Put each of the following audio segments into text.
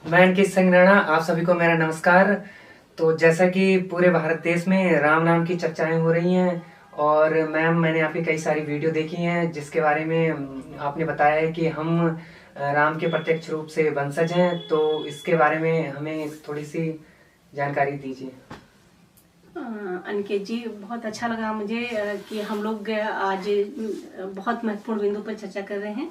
मैं अंकित सिंह राणा, आप सभी को मेरा नमस्कार। तो जैसा कि पूरे भारत देश में राम नाम की चर्चाएं हो रही हैं और मैम मैंने आपकी कई सारी वीडियो देखी हैं जिसके बारे में आपने बताया है कि हम राम के प्रत्यक्ष रूप से वंशज हैं। तो इसके बारे में हमें थोड़ी सी जानकारी दीजिए। अनिकेत जी, बहुत अच्छा लगा मुझे कि हम लोग आज बहुत महत्वपूर्ण बिंदु पर चर्चा कर रहे हैं।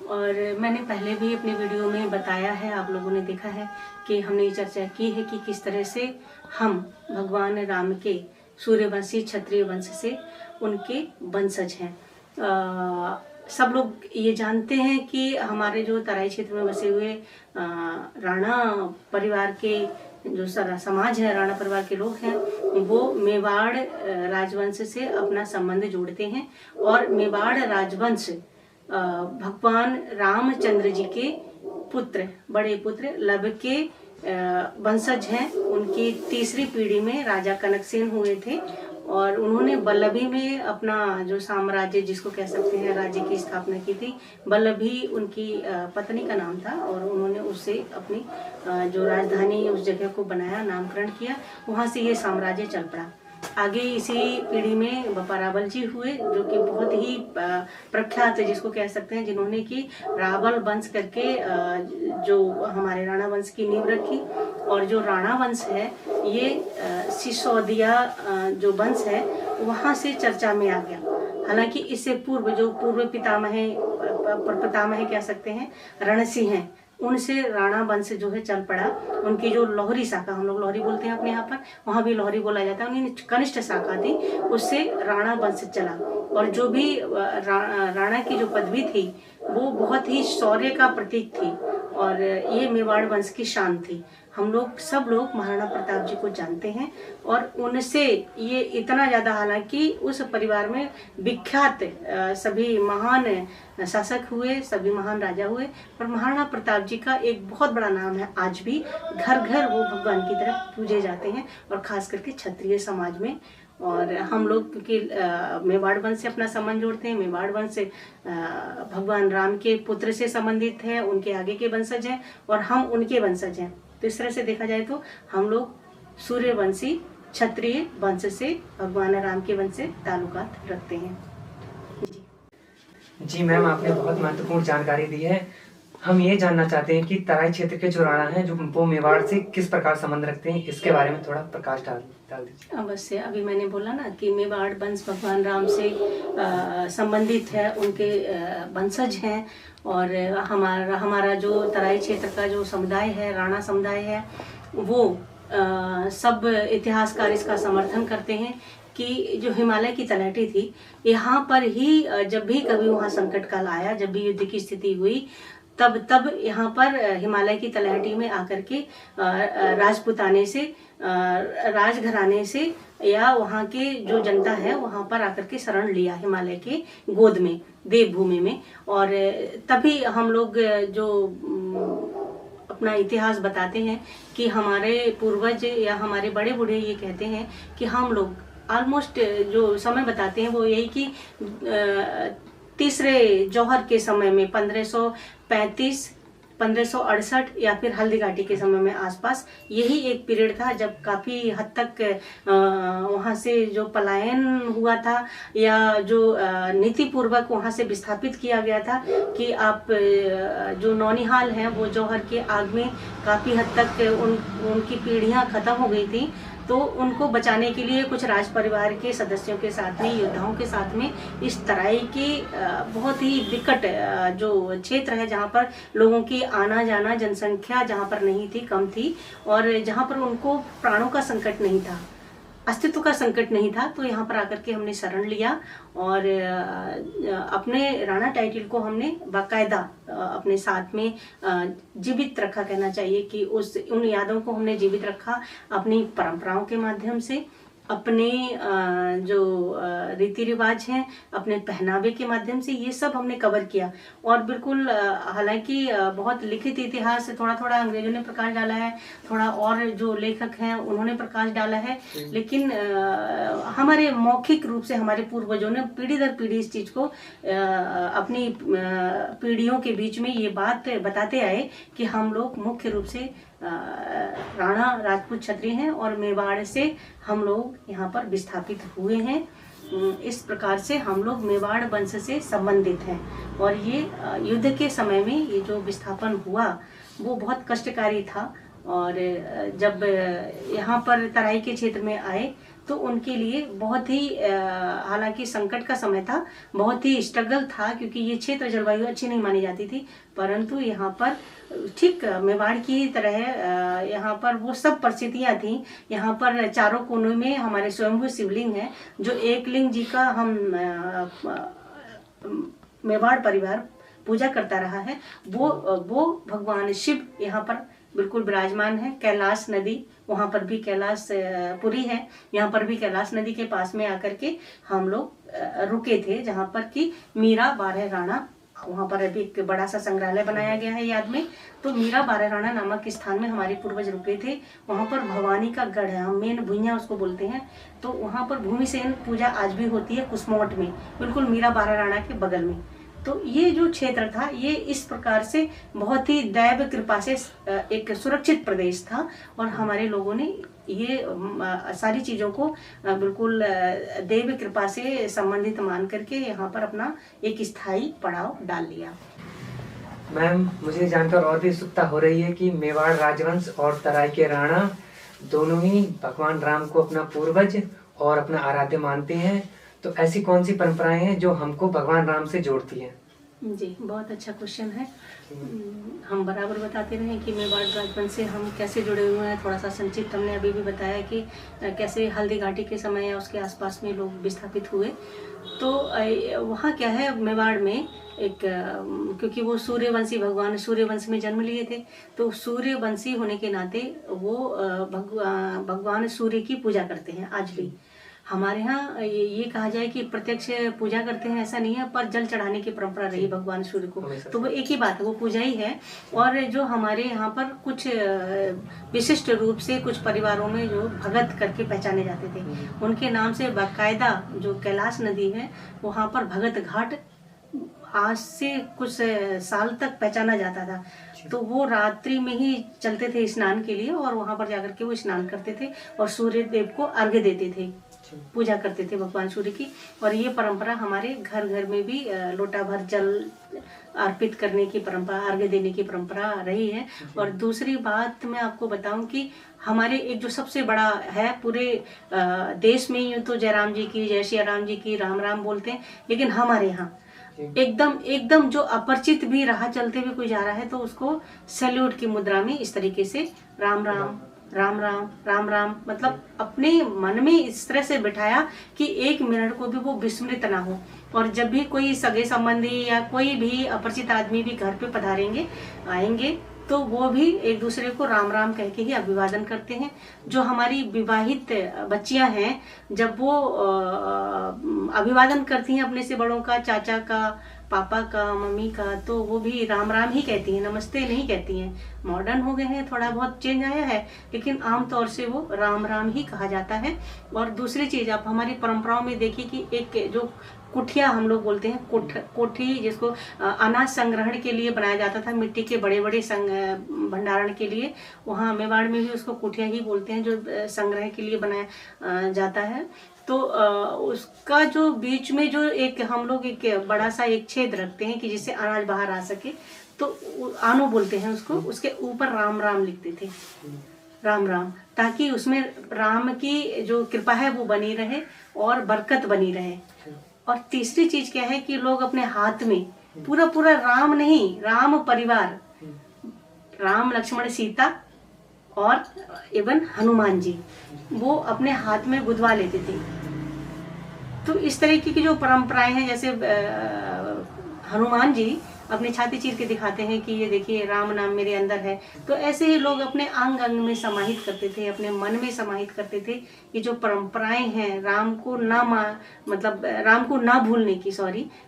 और मैंने पहले भी अपने वीडियो में बताया है, आप लोगों ने देखा है कि हमने ये चर्चा की है कि किस तरह से हम भगवान राम के सूर्यवंशी क्षत्रिय वंश से उनके वंशज हैं। सब लोग ये जानते हैं कि हमारे जो तराई क्षेत्र में बसे हुए राणा परिवार के जो समाज है, राणा परिवार के लोग हैं, वो मेवाड़ राजवंश से अपना संबंध जोड़ते हैं। और मेवाड़ राजवंश भगवान रामचंद्र जी के पुत्र, बड़े पुत्र लब के वंशज हैं। उनकी तीसरी पीढ़ी में राजा कनकसेन हुए थे और उन्होंने वल्लभी में अपना जो साम्राज्य, जिसको कह सकते हैं, राज्य की स्थापना की थी। वल्लभी उनकी पत्नी का नाम था और उन्होंने उससे अपनी जो राजधानी उस जगह को बनाया, नामकरण किया। वहाँ से ये साम्राज्य चल पड़ा। आगे इसी पीढ़ी में बपारावल जी हुए, जो कि बहुत ही प्रख्यात, जिसको कह सकते हैं, जिन्होंने कि रावल वंश करके जो हमारे राणा वंश की नींव रखी। और जो राणा वंश है ये सिसोदिया जो वंश है वहाँ से चर्चा में आ गया। हालांकि इससे पूर्व जो पूर्व पितामह कह सकते हैं, रणसिंह हैं, उनसे राणा वंश जो है चल पड़ा। उनकी जो लोहरी शाखा, हम लोग लोहरी बोलते हैं अपने यहाँ पर, वहाँ भी लोहरी बोला जाता है, उन्हें कनिष्ठ शाखा थी, उससे राणा वंश चला। और जो भी राणा की जो पदवी थी वो बहुत ही शौर्य का प्रतीक थी और ये मेवाड़ वंश की शान थी। हम लोग सब लोग महाराणा प्रताप जी को जानते हैं और उनसे ये इतना ज़्यादा, हालांकि उस परिवार में विख्यात सभी महान शासक हुए, सभी महान राजा हुए, पर महाराणा प्रताप जी का एक बहुत बड़ा नाम है। आज भी घर घर वो भगवान की तरह पूजे जाते हैं और खास करके क्षत्रिय समाज में। और हम लोग क्योंकि मेवाड़ वंश से अपना संबंध जोड़ते हैं, मेवाड़ वंश से भगवान राम के पुत्र से संबंधित है, उनके आगे के वंशज हैं और हम उनके वंशज हैं। तो इस तरह से देखा जाए तो हम लोग सूर्यवंशी क्षत्रिय वंश से भगवान राम के वंश से ताल्लुकात रखते हैं। जी मैम, आपने बहुत महत्वपूर्ण जानकारी दी है। हम ये जानना चाहते हैं कि तराई क्षेत्र के जो राणा हैं, जो वो मेवाड़ से किस प्रकार संबंध रखते हैं, इसके बारे में थोड़ा प्रकाश डाल दीजिए। अवश्य। अभी मैंने बोला ना कि मेवाड़ वंश भगवान राम से संबंधित है, उनके वंशज हैं। और हमारा जो तराई क्षेत्र का जो समुदाय है, राणा समुदाय है, वो सब इतिहासकार इसका समर्थन करते हैं कि जो हिमालय की तलहटी थी, यहाँ पर ही जब भी कभी वहाँ संकट काल आया, जब भी युद्ध की स्थिति हुई, तब यहाँ पर हिमालय की तलहटी में आकर के राजपुताने से, राजघराने से या वहाँ के जो जनता है वहाँ पर आकर के शरण लिया, हिमालय के गोद में, देवभूमि में। और तभी हम लोग जो अपना इतिहास बताते हैं कि हमारे पूर्वज या हमारे बड़े बूढ़े ये कहते हैं कि हम लोग ऑलमोस्ट जो समय बताते हैं वो यही कि तीसरे जौहर के समय में 1535, 1568 या फिर हल्दी घाटी के समय में आसपास, यही एक पीरियड था जब काफ़ी हद तक वहाँ से जो पलायन हुआ था या जो नीतिपूर्वक वहाँ से विस्थापित किया गया था कि आप जो नौनिहाल हैं वो जौहर के आग में काफ़ी हद तक उनकी पीढ़ियाँ ख़त्म हो गई थी। तो उनको बचाने के लिए कुछ राज परिवार के सदस्यों के साथ में, योद्धाओं के साथ में, इस तराई के बहुत ही विकट जो क्षेत्र है, जहाँ पर लोगों की आना जाना, जनसंख्या जहाँ पर नहीं थी, कम थी, और जहाँ पर उनको प्राणों का संकट नहीं था, अस्तित्व का संकट नहीं था, तो यहाँ पर आकर के हमने शरण लिया और अपने राणा टाइटल को हमने बाकायदा अपने साथ में जीवित रखा, कहना चाहिए कि उन यादों को हमने जीवित रखा अपनी परंपराओं के माध्यम से। अपने जो रीति रिवाज हैं, अपने पहनावे के माध्यम से, ये सब हमने कवर किया। और बिल्कुल हालांकि बहुत लिखित इतिहास थोड़ा थोड़ा अंग्रेजों ने प्रकाश डाला है, थोड़ा और जो लेखक हैं उन्होंने प्रकाश डाला है, लेकिन हमारे मौखिक रूप से हमारे पूर्वजों ने पीढ़ी दर पीढ़ी इस चीज को अपनी पीढ़ियों के बीच में ये बात बताते आए कि हम लोग मुख्य रूप से राणा राजपूत क्षत्रिय हैं और मेवाड़ से हम लोग यहाँ पर विस्थापित हुए हैं। इस प्रकार से हम लोग मेवाड़ वंश से संबंधित हैं। और ये युद्ध के समय में ये जो विस्थापन हुआ वो बहुत कष्टकारी था। और जब यहाँ पर तराई के क्षेत्र में आए तो उनके लिए बहुत ही हालांकि संकट का समय था, बहुत ही स्ट्रगल था, क्योंकि ये क्षेत्र जलवायु अच्छी नहीं मानी जाती थी। परंतु यहाँ पर ठीक मेवाड़ की तरह यहाँ पर वो सब परिस्थितियाँ थी। यहाँ पर चारों कोनों में हमारे स्वयंभू शिवलिंग है, जो एक लिंग जी का हम मेवाड़ परिवार पूजा करता रहा है। वो भगवान शिव यहाँ पर बिल्कुल विराजमान है। कैलाश नदी, वहाँ पर भी कैलाश पुरी है, यहाँ पर भी कैलाश नदी के पास में आकर के हम लोग रुके थे, जहाँ पर कि मीरा 12 राणा, वहाँ पर अभी एक बड़ा सा संग्रहालय बनाया गया है याद में। तो मीरा 12 राणा नामक स्थान में हमारे पूर्वज रुके थे। वहाँ पर भवानी का गढ़ है, हम मेन भुइयाँ उसको बोलते हैं। तो वहाँ पर भूमिसेन पूजा आज भी होती है कुसमोट में, बिल्कुल मीरा 12 राणा के बगल में। तो ये जो क्षेत्र था ये इस प्रकार से बहुत ही दैव कृपा से एक सुरक्षित प्रदेश था। और हमारे लोगों ने ये सारी चीज़ों को बिल्कुल देव कृपा से संबंधित मान करके यहाँ पर अपना एक स्थायी पड़ाव डाल लिया। मैम, मुझे जानकर और भी उत्सुकता हो रही है कि मेवाड़ राजवंश और तराई के राणा दोनों ही भगवान राम को अपना पूर्वज और अपना आराध्य मानते हैं। तो ऐसी कौन सी परंपराएं हैं जो हमको भगवान राम से जोड़ती हैं? जी, बहुत अच्छा क्वेश्चन है। हम बराबर बताते रहे कि मेवाड़ राजवंश से हम कैसे जुड़े हुए हैं। थोड़ा सा संक्षिप्त हमने अभी भी बताया कि कैसे हल्दी घाटी के समय या उसके आसपास में लोग विस्थापित हुए। तो वहाँ क्या है, मेवाड़ में एक क्योंकि वो सूर्यवंशी भगवान सूर्यवंश में जन्म लिए थे, तो सूर्यवंशी होने के नाते वो भगवान सूर्य की पूजा करते हैं आज भी। हमारे यहाँ ये कहा जाए कि प्रत्यक्ष पूजा करते हैं ऐसा नहीं है, पर जल चढ़ाने की परंपरा रही भगवान सूर्य को, तो वो एक ही बात है, वो पूजा ही है। और जो हमारे यहाँ पर कुछ विशिष्ट रूप से कुछ परिवारों में जो भगत करके पहचाने जाते थे, उनके नाम से बाकायदा जो कैलाश नदी है वहाँ पर भगत घाट आज से कुछ साल तक पहचाना जाता था। तो वो रात्रि में ही चलते थे स्नान के लिए, और वहाँ पर जाकर के वो स्नान करते थे और सूर्य देव को अर्घ्य देते थे, पूजा करते थे भगवान सूर्य की। और ये परंपरा हमारे घर घर में भी लोटा भर जल अर्पित करने की परंपरा, अर्घ्य देने की परंपरा रही है। और दूसरी बात मैं आपको बताऊं कि हमारे एक जो सबसे बड़ा है पूरे देश में, यूं तो जयराम जी की, जय श्री राम जी की राम राम बोलते हैं, लेकिन हमारे यहाँ एकदम जो अपरिचित भी राह चलते हुए कोई जा रहा है तो उसको सैल्यूट की मुद्रा में इस तरीके से राम राम राम राम राम राम, मतलब अपने मन में इस तरह से बिठाया कि 1 मिनट को भी वो विस्मृत ना हो। और जब भी कोई सगे संबंधी या कोई भी अपरिचित आदमी भी घर पे पधारेंगे आएंगे तो वो भी एक दूसरे को राम राम कह के ही अभिवादन करते हैं। जो हमारी विवाहित बच्चियां हैं, जब वो अभिवादन करती हैं अपने से बड़ों का, चाचा का, पापा का, मम्मी का, तो वो भी राम राम ही कहती हैं, नमस्ते नहीं कहती हैं। मॉडर्न हो गए हैं, थोड़ा बहुत चेंज आया है, लेकिन आमतौर से वो राम राम ही कहा जाता है। और दूसरी चीज आप हमारी परंपराओं में देखिए कि एक जो कुठिया हम लोग बोलते हैं, कोठी जिसको अनाज संग्रहण के लिए बनाया जाता था, मिट्टी के बड़े बड़े भंडारण के लिए, वहाँ मेवाड़ में भी उसको कुठिया ही बोलते हैं, जो संग्रह के लिए बनाया जाता है। तो उसका जो बीच में जो एक हम लोग एक बड़ा सा एक छेद रखते हैं कि जिससे अनाज बाहर आ सके, तो आनो बोलते हैं उसको, उसके ऊपर राम राम लिखते थे, राम राम, ताकि उसमें राम की जो कृपा है वो बनी रहे और बरकत बनी रहे। और तीसरी चीज क्या है कि लोग अपने हाथ में पूरा पूरा राम नहीं, राम परिवार, राम लक्ष्मण सीता और इवन हनुमान जी, वो अपने हाथ में गुदवा लेते थे। तो इस तरीके की जो परंपराएं हैं, जैसे हनुमान जी अपनी छाती चीर के दिखाते हैं कि ये देखिए राम नाम मेरे अंदर है। तो ऐसे ही लोग अपने अंग अंग में समाहित करते थे, अपने मन में समाहित करते थे। ये जो परंपराएं हैं राम को मतलब राम को ना भूलने की,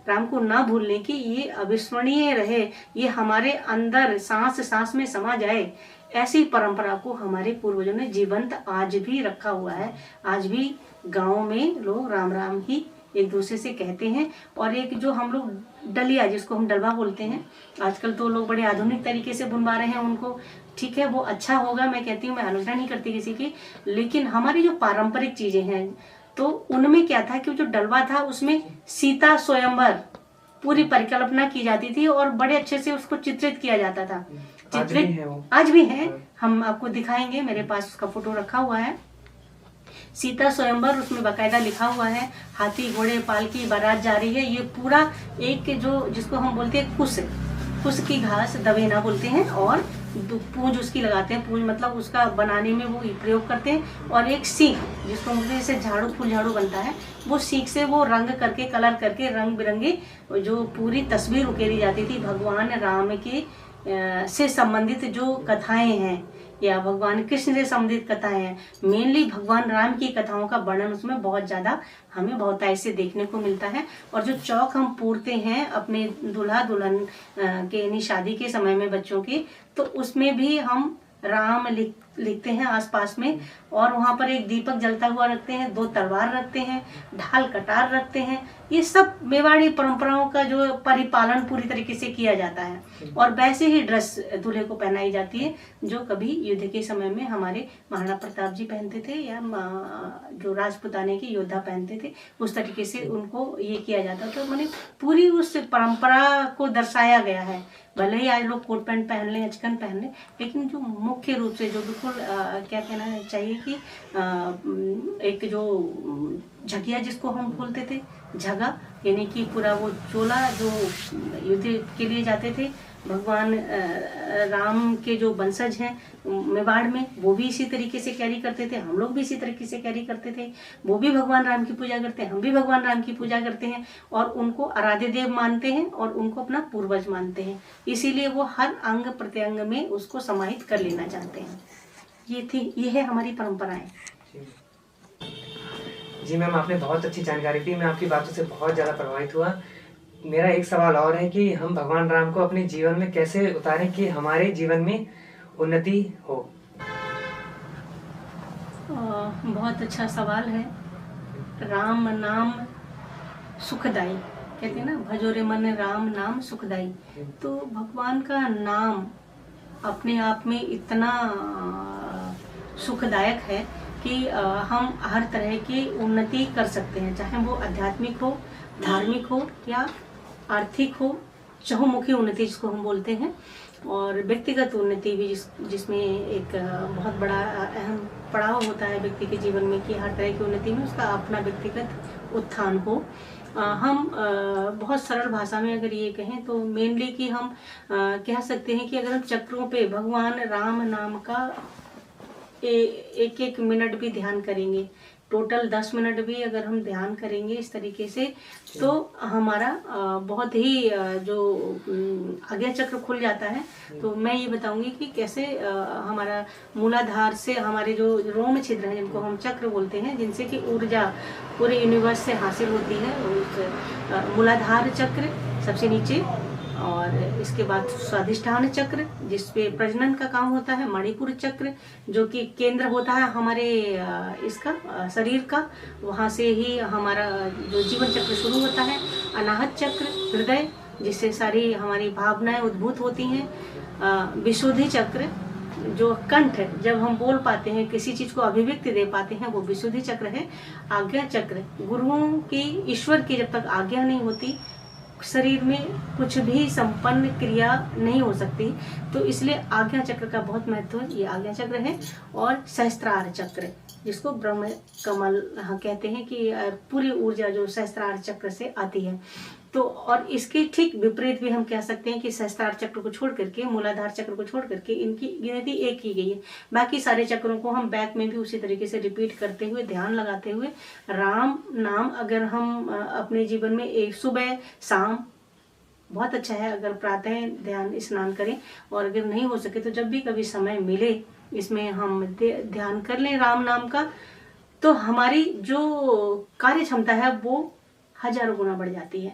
राम को ना भूलने की, ये अविस्मरणीय रहे, ये हमारे अंदर सांस सांस में समा जाए, ऐसी परंपरा को हमारे पूर्वजों ने जीवंत आज भी रखा हुआ है। आज भी गाँव में लोग राम राम ही एक दूसरे से कहते हैं। और एक जो हम लोग डलिया, जिसको हम डलवा बोलते हैं, आजकल तो लोग बड़े आधुनिक तरीके से बुनवा रहे हैं उनको, ठीक है, वो अच्छा होगा, मैं कहती हूँ, मैं आलोचना नहीं करती किसी की, लेकिन हमारी जो पारंपरिक चीजें हैं तो उनमें क्या था कि जो डलवा था उसमें सीता स्वयंवर पूरी परिकल्पना की जाती थी और बड़े अच्छे से उसको चित्रित किया जाता था। आज भी है, हम आपको दिखाएंगे, मेरे पास उसका फोटो रखा हुआ है। सीता स्वयंवर उसमें बाकायदा लिखा हुआ है, हाथी घोड़े पालकी बारात जा रही है। ये पूरा एक जो जिसको हम बोलते हैं कुश की घास दवेना बोलते हैं, और पूंज उसकी लगाते हैं, पूंज मतलब उसका बनाने में वो प्रयोग करते हैं। और एक सीख, जिसको बोलते हैं जैसे फूल झाड़ू बनता है, वो सीख से वो रंग करके, कलर करके, रंग बिरंगे जो पूरी तस्वीर उकेरी जाती थी भगवान राम के से संबंधित जो कथाएं हैं या भगवान कृष्ण से संबंधित कथाएं हैं, मेनली भगवान राम की कथाओं का वर्णन उसमें बहुत ज्यादा हमें बहुतायत से देखने को मिलता है। और जो चौक हम पूरते हैं अपने दूल्हा दुल्हन के यानी शादी के समय में बच्चों के, तो उसमें भी हम राम लिखते हैं आसपास में, और वहां पर एक दीपक जलता हुआ रखते हैं, 2 तलवार रखते हैं, ढाल कटार रखते हैं। ये सब मेवाड़ी परंपराओं का जो परिपालन पूरी तरीके से किया जाता है। और वैसे ही ड्रेस दूल्हे को पहनाई जाती है जो कभी युद्ध के समय में हमारे महाराणा प्रताप जी पहनते थे, या जो राजपुताने के योद्धा पहनते थे, उस तरीके से उनको ये किया जाता था। तो मैंने पूरी उस परंपरा को दर्शाया गया है। भले ही आज लोग कोट पैंट पहन लें, अचकन पहन लें, लेकिन जो मुख्य रूप से जो बिल्कुल क्या कहना चाहिए कि एक जो झगिया जिसको हम बोलते थे, झगा, यानी कि पूरा वो चोला जो युद्ध के लिए जाते थे, भगवान राम के जो वंशज हैं मेवाड़ में, वो भी इसी तरीके से कैरी करते थे, हम लोग भी इसी तरीके से कैरी करते थे। वो भी भगवान राम की पूजा करते हैं, हम भी भगवान राम की पूजा करते हैं, और उनको आराध्य देव मानते हैं और उनको अपना पूर्वज मानते हैं। इसीलिए वो हर अंग प्रत्यंग में उसको समाहित कर लेना चाहते हैं। ये है हमारी परंपराएं। जी मैम, आपने बहुत अच्छी जानकारी दी, मैं आपकी बातों से बहुत ज़्यादा प्रभावित हुआ। मेरा एक सवाल और है कि हम भगवान राम को अपने जीवन में कैसे उतारें कि हमारे जीवन में उन्नति हो। बहुत अच्छा सवाल है। राम नाम सुखदाई, कहते हैं ना, भजोरे मन राम नाम सुखदाई। तो भगवान का नाम अपने आप में इतना सुखदायक है कि हम हर तरह की उन्नति कर सकते हैं, चाहे वो आध्यात्मिक हो, धार्मिक हो, या आर्थिक हो, चहुमुखी उन्नति जिसको हम बोलते हैं, और व्यक्तिगत उन्नति भी जिसमें एक बहुत बड़ा अहम पड़ाव होता है व्यक्ति के जीवन में कि हर तरह की उन्नति में उसका अपना व्यक्तिगत उत्थान हो। हम बहुत सरल भाषा में अगर ये कहें तो मेनली कि हम कह सकते हैं कि अगर हम चक्रों पे भगवान राम नाम का एक एक मिनट भी ध्यान करेंगे, टोटल 10 मिनट भी अगर हम ध्यान करेंगे इस तरीके से, तो हमारा बहुत ही जो आज्ञा चक्र खुल जाता है। तो मैं ये बताऊंगी कि कैसे हमारा मूलाधार से हमारे जो रोम छिद्र हैं, जिनको हम चक्र बोलते हैं, जिनसे कि ऊर्जा पूरे यूनिवर्स से हासिल होती है, उस मूलाधार चक्र सबसे नीचे, और इसके बाद स्वाधिष्ठान चक्र जिसपे प्रजनन का काम होता है, मणिपुर चक्र जो कि केंद्र होता है हमारे इसका शरीर का, वहाँ से ही हमारा जो जीवन चक्र शुरू होता है, अनाहत चक्र हृदय जिससे सारी हमारी भावनाएं उद्भूत होती हैं, विशुद्धि चक्र जो कंठ जब हम बोल पाते हैं, किसी चीज को अभिव्यक्ति दे पाते हैं, वो विशुद्धि चक्र है। आज्ञा चक्र, गुरुओं की, ईश्वर की जब तक आज्ञा नहीं होती शरीर में कुछ भी संपन्न क्रिया नहीं हो सकती, तो इसलिए आज्ञा चक्र का बहुत महत्व है। ये आज्ञा चक्र है। और सहस्त्रार चक्र जिसको ब्रह्म कमल कहते हैं कि पूरी ऊर्जा जो सहस्त्रार चक्र से आती है। तो और इसके ठीक विपरीत भी हम कह सकते हैं कि सहस्त्रार चक्र को छोड़ करके, मूलाधार चक्र को छोड़ करके इनकी गिनती एक की गई है। बाकी सारे चक्रों को हम बैक में भी उसी तरीके से रिपीट करते हुए, ध्यान लगाते हुए, राम नाम अगर हम अपने जीवन में एक सुबह शाम बहुत अच्छा है अगर प्रातः ध्यान स्नान करें, और अगर नहीं हो सके तो जब भी कभी समय मिले इसमें हम ध्यान कर लें राम नाम का, तो हमारी जो कार्य क्षमता है वो हजारों गुना बढ़ जाती है।